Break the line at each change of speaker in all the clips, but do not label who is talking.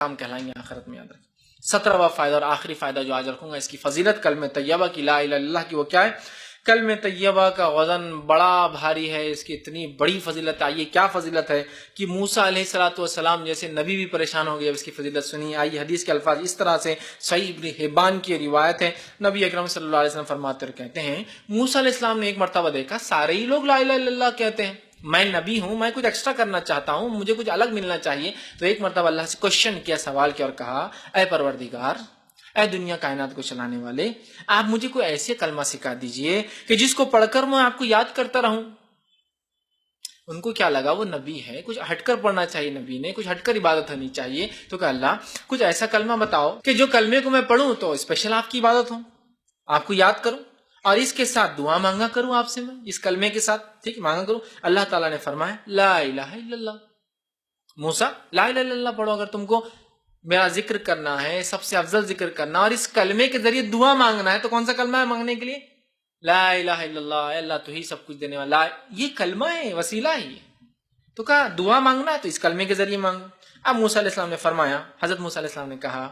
کام کہلائیں گے آخرت میں، یاد رکھیں۔ 17واں فائدہ اور آخری فائدہ جو آج رکھوں گا اس کی فضیلت کلمہ طیبہ کی، لا الہ الا اللہ کی، وہ کیا ہے؟ کلمہ طیبہ کا وزن بڑا بھاری ہے، اس کی اتنی بڑی فضیلت ہے۔ آئیے کیا فضیلت ہے کہ موسیٰ علیہ السلام جیسے نبی بھی پریشان ہو گئے، اس کی فضیلت سنیے۔ آئیے حدیث کے الفاظ اس طرح سے، صحیح ابن حبان کی روایت ہے، نبی اکرم صلی اللہ علیہ وسلم فرماتے اور کہتے ہیں، موسیٰ علیہ السلام نے ایک مرتبہ دیکھا سارے ہی لوگ لا الہ الا اللہ کہتے ہیں، میں نبی ہوں، میں کچھ ایکسٹرا کرنا چاہتا ہوں، مجھے کچھ الگ ملنا چاہیے۔ تو ایک مرتبہ اللہ سے کوشچن کیا، سوال کیا اور کہا، اے پروردگار، اے دنیا کائنات کو چلانے والے، آپ مجھے کوئی ایسے کلمہ سکھا دیجئے کہ جس کو پڑھ کر میں آپ کو یاد کرتا رہوں۔ ان کو کیا لگا، وہ نبی ہے، کچھ ہٹ کر پڑھنا چاہیے، نبی نے کچھ ہٹ کر عبادت ہونی چاہیے۔ تو کہ اللہ کچھ ایسا کلمہ بتاؤ کہ جو کلمے کو میں پڑھوں تو اسپیشل آپ کی عبادت ہو، آپ کو یاد کروں اور اس کے ساتھ دعا مانگا کروں آپ سے، میں اس کلمے کے ساتھ ٹھیک مانگا کروں۔ اللہ تعالیٰ نے فرمایا لا الہ الا اللہ، موسیٰ لا الہ الا اللہ پڑھو، اگر تم کو میرا ذکر کرنا ہے، سب سے افضل ذکر کرنا اور اس کلمے کے ذریعے دعا مانگنا ہے، تو کون سا کلمہ ہے مانگنے کے لیے؟ لا الہ الا اللہ، اے اللہ تو ہی سب کچھ دینے والا، یہ کلمہ ہے، وسیلہ ہے یہ۔ تو کہا دعا مانگنا ہے تو اس کلمے کے ذریعے مانگو۔ اب موسیٰ علیہ السلام نے فرمایا، حضرت موسیٰ علیہ السلام نے کہا،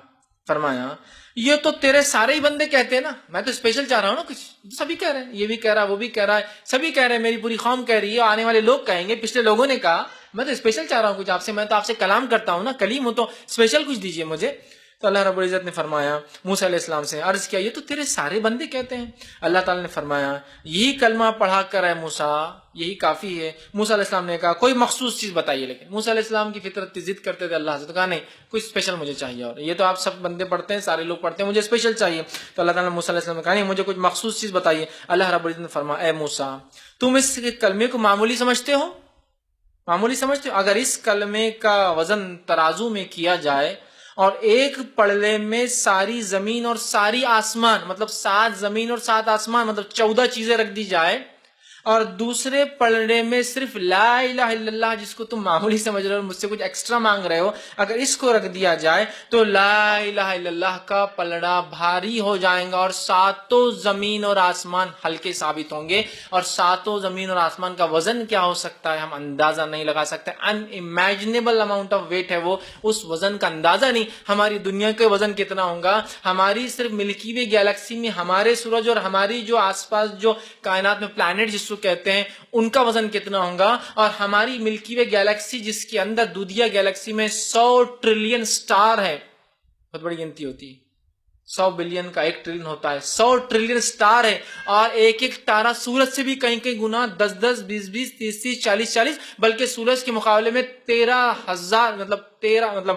فرمایا یہ تو تیرے سارے ہی بندے کہتے ہیں نا، میں تو اسپیشل چاہ رہا ہوں نا کچھ، سبھی کہہ رہے ہیں، یہ بھی کہہ رہا ہے، وہ بھی کہہ رہا ہے، سبھی کہہ رہے ہیں، میری پوری قوم کہہ رہی ہے، آنے والے لوگ کہیں گے، پچھلے لوگوں نے کہا، میں تو اسپیشل چاہ رہا ہوں کچھ آپ سے، میں تو آپ سے کلام کرتا ہوں نا، کلیم ہوں، تو اسپیشل کچھ دیجئے مجھے۔ تو اللہ رب العزت نے فرمایا، موسیٰ علیہ السلام سے عرض کیا، یہ تو تیرے سارے بندے کہتے ہیں۔ اللہ تعالیٰ نے فرمایا یہی کلمہ پڑھا کر ہے موسیٰ، یہی کافی ہے۔ موسیٰ علیہ السلام نے کہا کوئی مخصوص چیز بتائیے، لیکن موسیٰ علیہ السلام کی فطرت ضد کرتے تھے اللہ سے، تو کہا نہیں کوئی اسپیشل مجھے چاہیے، اور یہ تو آپ سب بندے پڑھتے ہیں، سارے لوگ پڑھتے ہیں، مجھے اسپیشل چاہیے۔ تو اللہ تعالیٰ نے موسیٰ علیہ السلام نے کہا نہیں مجھے کچھ مخصوص چیز بتائیے۔ اللہ رب العزت نے فرمایا اے موسیٰ تم اس کلمے کو معمولی سمجھتے ہو، معمولی سمجھتے ہو؟ اگر اس کلمے کا وزن ترازو میں کیا جائے اور ایک پلڑے میں ساری زمین اور ساری آسمان، مطلب 7 زمین اور 7 آسمان، مطلب 14 چیزیں رکھ دی جائے، اور دوسرے پلڑے میں صرف لا الہ الا اللہ جس کو تم معمولی سمجھ رہے ہو، مجھ سے کچھ ایکسٹرا مانگ رہے ہو، اگر اس کو رکھ دیا جائے تو لا الہ الا اللہ کا پلڑا بھاری ہو جائے گا، اور 7 زمین اور آسمان ہلکے ثابت ہوں گے۔ اور 7 زمین اور آسمان کا وزن کیا ہو سکتا ہے ہم اندازہ نہیں لگا سکتے، ان امیجنیبل اماؤنٹ آف ویٹ ہے وہ، اس وزن کا اندازہ نہیں۔ ہماری دنیا کے وزن کتنا ہوگا، ہماری صرف ملکی وے گیلیکسی میں ہمارے سورج اور ہماری جو آس پاس جو کائنات میں پلانٹ جس کو کہتے ہیں ان کا وزن کتنا ہوگا، اور ہماری ملکی وے گیلیکسی جس کے اندر دودھیا گیلیکسی میں 100 ٹریلین سٹار ہے، بہت بڑی گنتی ہوتی ہے، 100 بلین کا 1 ٹریلین ہوتا ہے، 100 ٹریلین سٹار ہے، اور ایک ایک تارہ سورج سے بھی کہیں کہیں گنا 10 10 20 20 30 30 40 40، بلکہ سورج کے مقابلے میں 13,000 مطلب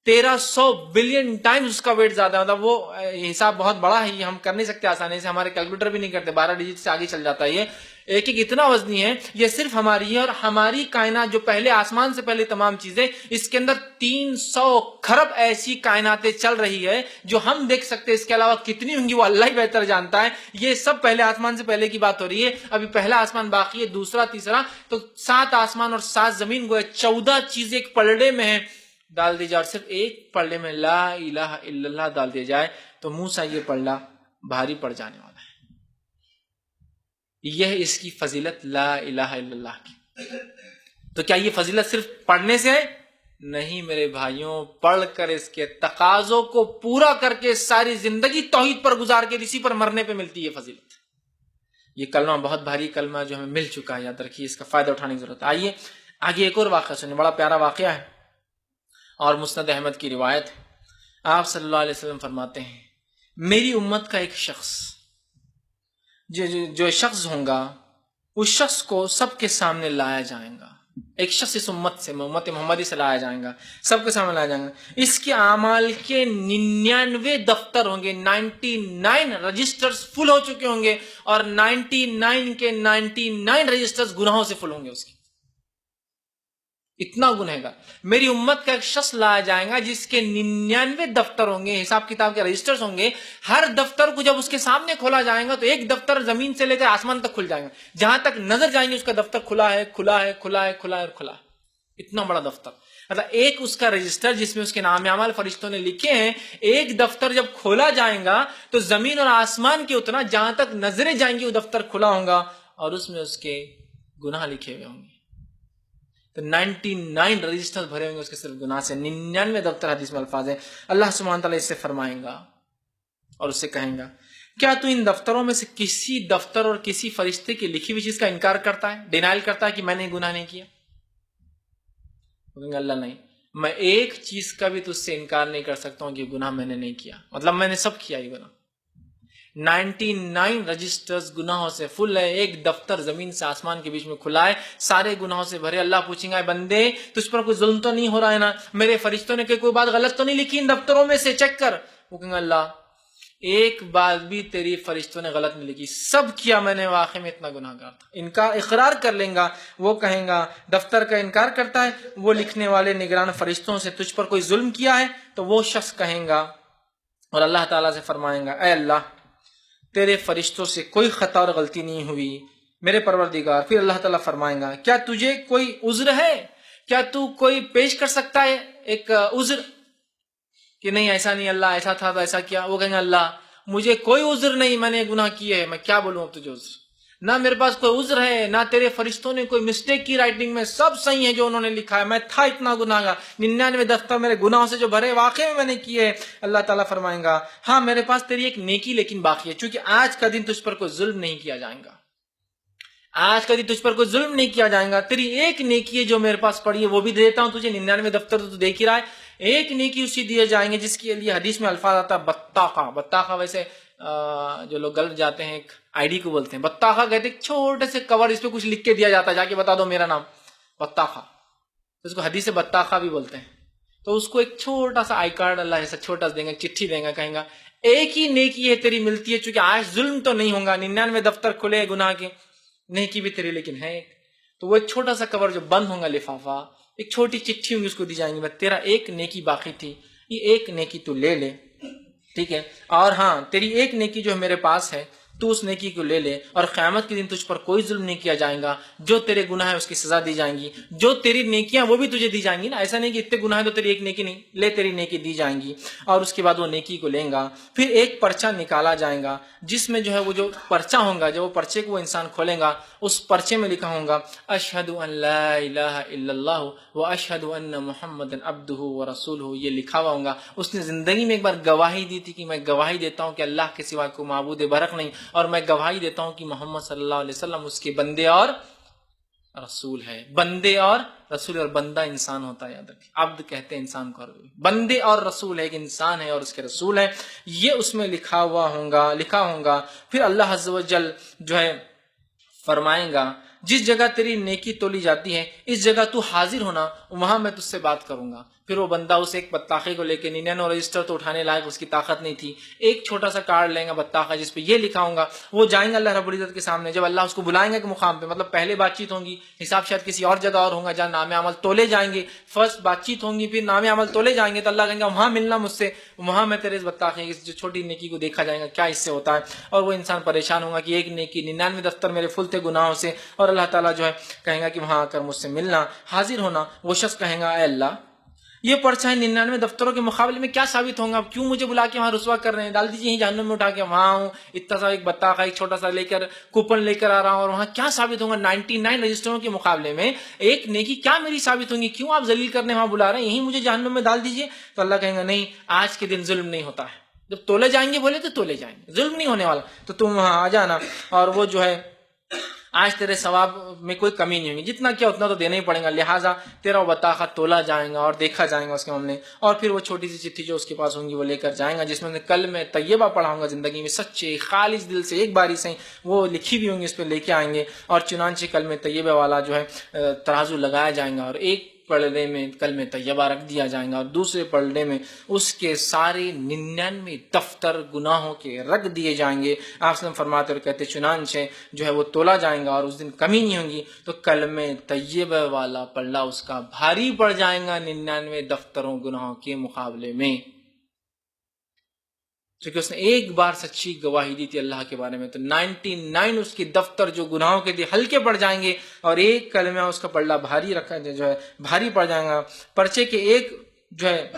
1300 بلین ٹائمز اس کا ویٹ زیادہ ہے، مطلب وہ حساب بہت بڑا ہے، یہ ہم کر نہیں سکتے آسانی سے، ہمارے کیلکولیٹر بھی نہیں کرتے، 12 ڈیجٹ سے آگے چل جاتا ہے یہ، ایک ایک اتنا وزنی ہے، یہ صرف ہماری ہے۔ اور ہماری کائنات جو پہلے آسمان سے پہلے تمام چیزیں، اس کے اندر 300 کھرب ایسی کائناتیں چل رہی ہے جو ہم دیکھ سکتے، اس کے علاوہ کتنی ہوں گی وہ اللہ ہی بہتر جانتا ہے۔ یہ سب پہلے آسمان سے پہلے کی بات ہو رہی ہے، ابھی پہلا آسمان باقی ہے، دوسرا تیسرا، تو 7 آسمان اور 7 زمین گویا 14 چیزیں ایک پلڑے میں ہیں، ڈال دی جائے، اور صرف ایک پلڑے میں لا الہ الا اللہ ڈال دیا جائے تو موسیٰ یہ پلڑا بھاری پڑ جانے والا ہے۔ یہ اس کی فضیلت لا الہ الا اللہ کی۔ تو کیا یہ فضیلت صرف پڑھنے سے ہے؟ نہیں میرے بھائیوں، پڑھ کر اس کے تقاضوں کو پورا کر کے ساری زندگی توحید پر گزار کے اسی پر مرنے پہ ملتی ہے فضیلت۔ یہ کلمہ بہت بھاری کلمہ جو ہمیں مل چکا ہے، یاد رکھیے، اس کا فائدہ اٹھانے کی ضرورت ہے۔ آئیے آگے ایک اور واقعہ سنیں، بڑا پیارا واقعہ ہے اور مسند احمد کی روایت ہے۔ آپ صلی اللہ علیہ وسلم فرماتے ہیں میری امت کا ایک شخص جو شخص ہوگا، اس شخص کو سب کے سامنے لایا جائے گا، ایک شخص اس امت سے، امت محمدی سے لایا جائے گا، سب کے سامنے لایا جائے گا، اس کے اعمال کے 99 دفتر ہوں گے، 99 رجسٹرز فل ہو چکے ہوں گے، اور 99 کے 99 رجسٹرز گناہوں سے فل ہوں گے، اس کے اتنا گنہگار۔ میری امت کا ایک شخص لایا جائے گا جس کے 99 دفتر ہوں گے، حساب کتاب کے رجسٹرز ہوں گے، ہر دفتر کو جب اس کے سامنے کھولا جائے گا تو ایک دفتر زمین سے لے کر آسمان تک کھل جائے گا، جہاں تک نظر جائیں گے اس کا دفتر کھلا ہے کھلا ہے کھلا ہے کھلا ہے اور کھلا ہے، اتنا بڑا دفتر۔ مطلب ایک اس کا رجسٹر جس میں اس کے نام اعمال فرشتوں نے لکھے ہیں، ایک دفتر جب کھولا جائے گا تو زمین اور آسمان کے اتنا جہاں تک نظریں جائیں گی وہ دفتر کھلا ہوگا، اور اس میں اس کے گناہ لکھے ہوئے ہوں گے۔ تو 99 رجسٹر بھرے ہوں گے اس کے صرف گناہ سے. 99 دفتر، حدیث میں الفاظ ہے. اللہ سبحانہ تعالیٰ اس سے فرمائیں گا اور اس سے کہیں گا کیا تو ان دفتروں میں سے کسی دفتر اور کسی فرشتے کی لکھی ہوئی چیز کا انکار کرتا ہے، ڈینائل کرتا ہے کہ میں نے گناہ نہیں کیا؟ اللہ نہیں، میں ایک چیز کا بھی تجھ سے انکار نہیں کر سکتا ہوں کہ گناہ میں نے نہیں کیا، مطلب میں نے سب کیا یہ گناہ. 99 رجسٹرز گناہوں سے فل ہے. ایک دفتر زمین سے آسمان کے بیچ میں کھلا ہے، سارے گناہوں سے بھرے. اللہ پوچھیں گا بندے تجھ پر کوئی ظلم تو نہیں ہو رہا ہے نا؟ میرے فرشتوں نے کوئی بات غلط تو نہیں لکھی ان دفتروں میں سے؟ چیک کر. وہ کہیں گے اللہ ایک بات بھی تیری فرشتوں نے غلط نہیں لکھی، سب کیا میں نے، واقعی میں اتنا گناہ گار تھا. انکار اقرار کر لیں گا. وہ کہیں گا دفتر کا انکار کرتا ہے، وہ لکھنے والے نگران فرشتوں سے تجھ پر کوئی ظلم کیا ہے؟ تو وہ شخص کہیں گا اور اللہ تعالیٰ سے فرمائیں گا اے اللہ تیرے فرشتوں سے کوئی خطا اور غلطی نہیں ہوئی میرے پروردگار. پھر اللہ تعالیٰ فرمائیں گا کیا تجھے کوئی عذر ہے؟ کیا تو کوئی پیش کر سکتا ہے ایک عذر کہ نہیں ایسا نہیں اللہ، ایسا تھا تو ایسا کیا؟ وہ کہیں گے اللہ مجھے کوئی عذر نہیں، میں نے گناہ کیے ہے، میں کیا بولوں اب تجھے عذر؟ نہ میرے پاس کوئی عذر ہے، نہ تیرے فرشتوں نے کوئی مسٹیک کی رائٹنگ میں، سب صحیح ہے جو انہوں نے لکھا ہے. میں تھا اتنا گناہ گار، 99 دفتر میرے گناہوں سے جو بھرے واقعی میں نے کیے. اللہ تعالیٰ فرمائیں گا ہاں میرے پاس تیری ایک نیکی لیکن باقی ہے، چونکہ آج کا دن تجھ پر کوئی ظلم نہیں کیا جائے گا. آج کا دن تجھ پر کوئی ظلم نہیں کیا جائے گا. تیری ایک نیکی ہے جو میرے پاس پڑی ہے وہ بھی دے دیتا ہوں تجھے. 99 دفتر تو دیکھ ہی رہا ہے. ایک نیکی اسی دیے جائیں گے جس کے لیے حدیث میں الفاظ آتا ہے بطاقہ. بطاقہ ویسے جو لوگ گلف جاتے ہیں ایک آئی ڈی کو بولتے ہیں بطاقہ کہتے ہیں. چھوٹے سے کور اس پہ کچھ لکھ کے دیا جاتا ہے، جا کے بتا دو میرا نام بطاقہ. اس کو حدیث بطاقہ بھی بولتے ہیں. تو اس کو ایک چھوٹا سا آئی کارڈ اللہ ایسا چھوٹا سا دیں گا، چٹھی دیں گا، کہیں گا ایک ہی نیکی ہے تیری ملتی ہے، چونکہ آج ظلم تو نہیں ہوگا. 99 دفتر کھلے گناہ کے، نیکی بھی تیری لیکن ہے ایک. تو وہ ایک چھوٹا سا کور جو بند ہوگا لفافہ، ایک چھوٹی چٹھی ہوگی اس کو دی جائیں گی، بس تیرا ایک نیکی باقی تھی، یہ ایک نیکی تو لے لے، ٹھیک ہے؟ اور ہاں تیری ایک نیکی جو میرے پاس ہے تو اس نیکی کو لے لے، اور قیامت کے دن تجھ پر کوئی ظلم نہیں کیا جائے گا. جو تیرے گناہ ہے اس کی سزا دی جائیں گی، جو تیری نیکیاں وہ بھی تجھے دی جائیں گی نا. ایسا نہیں کہ اتنے گناہ ہے تو تیری ایک نیکی نہیں، لے تیری نیکی دی جائیں گی. اور اس کے بعد وہ نیکی کو لیں گا. پھر ایک پرچہ نکالا جائے گا جس میں جو ہے وہ جو پرچہ ہوگا، جب وہ پرچے کو وہ انسان کھولے گا اس پرچے میں لکھا ہوگا اشہد ان لا الہ الا اللہ و اشہد ان محمد عبدہ و رسولہ. یہ لکھا ہوا ہوگا. اس نے زندگی میں ایک بار گواہی دی تھی کہ میں گواہی دیتا ہوں کہ اللہ کے سوا کوئی معبود برحق نہیں، اور میں گواہی دیتا ہوں کہ محمد صلی اللہ علیہ وسلم اس کے بندے اور رسول ہے. بندے اور رسول، اور بندہ انسان ہوتا ہے، یاد رکھیں. عبد کہتے ہیں انسان کو، بندے اور رسول ہے، ایک انسان ہے اور اس کے رسول ہے. یہ اس میں لکھا ہوگا. پھر اللہ عز و جل جو ہے فرمائیں گا جس جگہ تیری نیکی تولی جاتی ہے اس جگہ تو حاضر ہونا، وہاں میں تجھ سے بات کروں گا. پھر وہ بندہ اسے ایک بطاخے کو لے کے 99 رجسٹر تو اٹھانے لائق اس کی طاقت نہیں تھی، ایک چھوٹا سا کارڈ لیں گا بطاخہ جس پہ یہ لکھا ہوگا. وہ جائیں گے اللہ رب العزت کے سامنے. جب اللہ اس کو بلائیں گے ایک مقام پہ، مطلب پہلے بات چیت ہوں گی، حساب شاید کسی اور جگہ اور ہوگا جہاں نام عمل تولے جائیں گے. فرسٹ بات چیت ہوں گی، پھر نام عمل تولے جائیں گے، تو اللہ کہیں گا وہاں ملنا مجھ سے، وہاں میں تیرے اس بطاخے کی جو چھوٹی نیکی کو دیکھا جائے گا کیا اس سے ہوتا ہے. اور وہ انسان پریشان ہوگا کہ ایک نیکی 99 دفتر میرے فل تھے گناہوں سے. اور اللہ تعالیٰ جو ہے کہیں گا کہ وہاں آ کر مجھ سے ملنا، حاضر ہونا. وہ شخص کہیں گا اے اللہ یہ پرچہ 99 دفتروں کے مقابلے میں کیا ثابت ہوگا؟ کیوں مجھے بلا کے وہاں رسوا کر رہے ہیں؟ ڈال دیجیے جہنم میں اٹھا کے. وہاں ہوں اتنا سا ایک بطاخہ ایک چھوٹا سا لے کر کوپن لے کر آ رہا ہوں، اور وہاں کیا ثابت ہوگا 99 رجسٹروں کے مقابلے میں ایک نیکی کیا میری ثابت ہوگی؟ کیوں آپ ذلیل کرنے وہاں بلا رہے ہیں؟ یہی مجھے جہنم میں ڈال دیجیے. تو اللہ کہیں گا نہیں، آج کے دن ظلم نہیں ہوتا ہے. جب تولے جائیں گے بولے تو تولے جائیں گے، ظلم نہیں ہونے والا. تو تم وہاں آ جانا، اور وہ جو ہے آج تیرے ثواب میں کوئی کمی نہیں ہوگی، جتنا کیا اتنا تو دینا ہی پڑے گا. لہٰذا تیرا بطاخہ تولا جائے گا اور دیکھا جائے گا اس کے معاملے. اور پھر وہ چھوٹی سی چٹھی جو اس کے پاس ہوں گی وہ لے کر جائیں گا، جس میں کلمہ طیبہ پڑھا ہوں گا زندگی میں سچے خالص دل سے ایک باری سے وہ لکھی بھی ہوں گی، اس پہ لے کے آئیں گے. اور چنانچہ کلمہ طیبہ والا جو ہے ترازو لگایا جائیں گا، اور ایک پلڑے میں کلمہ طیبہ رکھ دیا جائیں گا، اور دوسرے پلڑے میں اس کے سارے 99 دفتر گناہوں کے رکھ دیے جائیں گے. آپ وسلم فرماتے اور کہتے چنانچہ جو ہے وہ تولا جائیں گا اور اس دن کمی نہیں ہوگی، تو کلمہ طیبہ والا پلڑا اس کا بھاری پڑ جائے گا 99 دفتروں گناہوں کے مقابلے میں، کیونکہ اس نے ایک بار سچی گواہی دی تھی اللہ کے بارے میں. تو 99 اس کے دفتر جو گناہوں کے تھے ہلکے پڑ جائیں گے، اور ایک کلمہ اس کا پلڑا بھاری رکھا جو ہے بھاری پڑ جائے گا. پرچے کے ایک جو ہے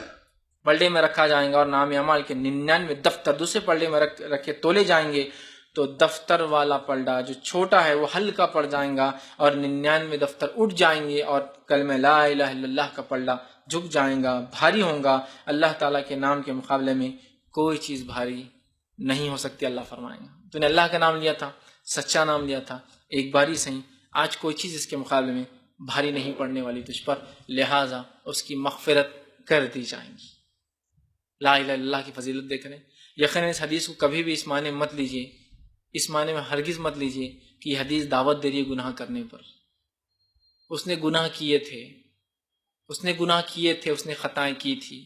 پلڑے میں رکھا جائے گا، اور نام اعمال کے 99 دفتر دوسرے پلڑے میں رکھ کے تولے جائیں گے. تو دفتر والا پلڑا جو چھوٹا ہے وہ ہلکا پڑ جائے گا اور 99 دفتر اٹھ جائیں گے اور کلمہ لا الہ الا اللہ کا پلڑا جھک جائے گا، بھاری ہوگا۔ اللہ تعالیٰ کے نام کے مقابلے میں کوئی چیز بھاری نہیں ہو سکتی۔ اللہ فرمائیں گا تو نے اللہ کا نام لیا تھا، سچا نام لیا تھا، ایک بار ہی صحیح، آج کوئی چیز اس کے مقابلے میں بھاری نہیں پڑنے والی تجھ پر، لہٰذا اس کی مغفرت کر دی جائیں گی۔ لا الہ الا اللہ کی فضیلت دیکھ رہے ہیں۔ یقیناً اس حدیث کو کبھی بھی اس معنی مت لیجئے، اس معنی میں ہرگز مت لیجئے کہ یہ حدیث دعوت دے رہی ہے گناہ کرنے پر۔ اس نے گناہ کیے تھے، اس نے خطائیں کی تھی،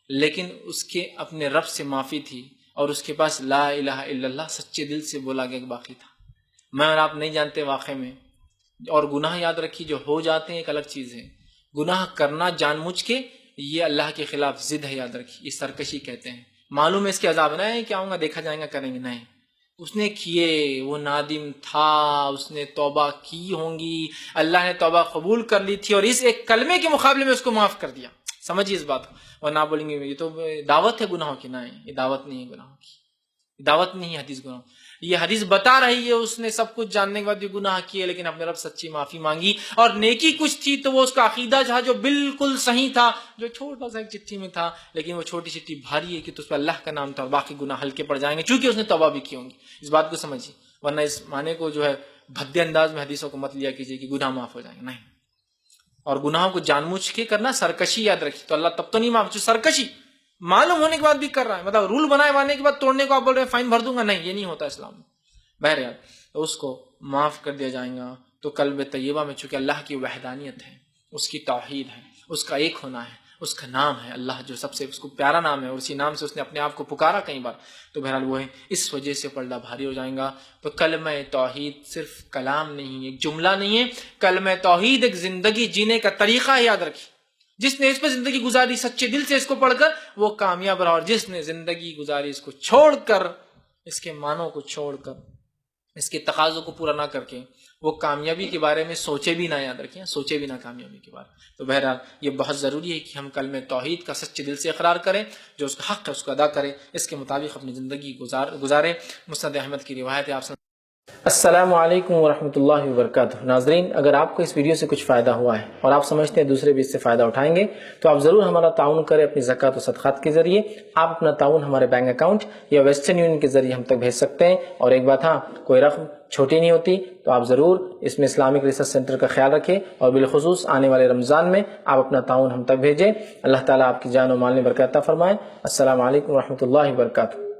لیکن اس کے اپنے رب سے معافی تھی اور اس کے پاس لا الہ الا اللہ سچے دل سے بولا گیا باقی تھا۔ میں اور آپ نہیں جانتے واقع میں، اور گناہ یاد رکھیے جو ہو جاتے ہیں ایک الگ چیز ہے، گناہ کرنا جان مجھ کے یہ اللہ کے خلاف ضد ہے، یاد رکھیے، یہ سرکشی کہتے ہیں۔ معلوم ہے اس کے عذاب نہ ہے کہ آؤں گا دیکھا جائے گا کریں گے، نہیں، اس نے کیے، وہ نادم تھا، اس نے توبہ کی ہوں گی، اللہ نے توبہ قبول کر لی تھی اور اس ایک کلمے کے مقابلے میں اس کو معاف کر دیا۔ سمجھیے اس بات کو، اور نہ بولیں گے یہ تو دعوت ہے گناہوں کی، نہیں، یہ دعوت نہیں ہے گناہوں کی، دعوت نہیں ہے حدیث گناہوں۔ یہ حدیث بتا رہی ہے اس نے سب کچھ جاننے کے بعد بھی گناہ کیے، لیکن اپنے رب سچی معافی مانگی، اور نیکی کچھ تھی تو وہ اس کا عقیدہ تھا جو بالکل صحیح تھا، جو چھوٹا سا ایک چٹھی میں تھا، لیکن وہ چھوٹی چٹھی بھاری ہے کہ تو اس پہ اللہ کا نام تھا اور باقی گناہ ہلکے پڑ جائیں گے چونکہ اس نے توبہ بھی کی ہوں گی۔ اس بات کو سمجھیے، ورنہ اس معنی کو جو ہے بھدے انداز میں حدیثوں کو مت لیا کیجیے کہ گناہ معاف ہو جائیں گے، نہیں۔ اور گناہوں کو جان بوجھ کے کرنا سرکشی، یاد رکھیے، تو اللہ تب تو نہیں معاف، جو سرکشی معلوم ہونے کے بعد بھی کر رہا ہے، مطلب رول بنائے وانے کے بعد توڑنے کو آپ بول رہے ہیں فائن بھر دوں گا، نہیں، یہ نہیں ہوتا اسلام میں۔ بہرحال تو اس کو معاف کر دیا جائے گا۔ تو قلب طیبہ میں چونکہ اللہ کی وحدانیت ہے، اس کی توحید ہے، اس کا ایک ہونا ہے، اس کا نام ہے اللہ جو سب سے اس کو پیارا نام ہے، اور اسی نام سے اس نے اپنے آپ کو پکارا کئی بار، تو بہرحال وہ ہے، اس وجہ سے پردہ بھاری ہو جائے گا۔ تو کلمہ توحید صرف کلام نہیں، ایک جملہ نہیں ہے، کلمہ توحید ایک زندگی جینے کا طریقہ ہے، یاد رکھیے۔ جس نے اس پہ زندگی گزاری سچے دل سے اس کو پڑھ کر وہ کامیاب رہا، اور جس نے زندگی گزاری اس کو چھوڑ کر، اس کے معنوں کو چھوڑ کر، اس کے تقاضوں کو پورا نہ کر کے وہ کامیابی کے بارے میں سوچے بھی نہ، یاد رکھیں، سوچے بھی نہ کامیابی کے بارے میں۔ تو بہرحال یہ بہت ضروری ہے کہ ہم کلمہ توحید کا سچے دل سے اقرار کریں، جو اس کا حق ہے اس کو ادا کریں، اس کے مطابق اپنی زندگی گزاریں۔ مسند احمد کی روایت ہے، آپ السلام علیکم ورحمۃ اللہ وبرکاتہ۔ ناظرین، اگر آپ کو اس ویڈیو سے کچھ فائدہ ہوا ہے اور آپ سمجھتے ہیں دوسرے بھی اس سے فائدہ اٹھائیں گے تو آپ ضرور ہمارا تعاون کریں اپنی زکوٰۃ و صدقات کے ذریعے۔ آپ اپنا تعاون ہمارے بینک اکاؤنٹ یا ویسٹرن یونین کے ذریعے ہم تک بھیج سکتے ہیں۔ اور ایک بات، ہاں، کوئی رقم چھوٹی نہیں ہوتی، تو آپ ضرور اس میں اسلامک ریسرچ سینٹر کا خیال رکھیں، اور بالخصوص آنے والے رمضان میں آپ اپنا تعاون ہم تک بھیجیں۔ اللہ تعالیٰ آپ کی جان و مال میں برکت عطا فرمائے۔ السلام علیکم ورحمۃ اللہ وبرکاتہ۔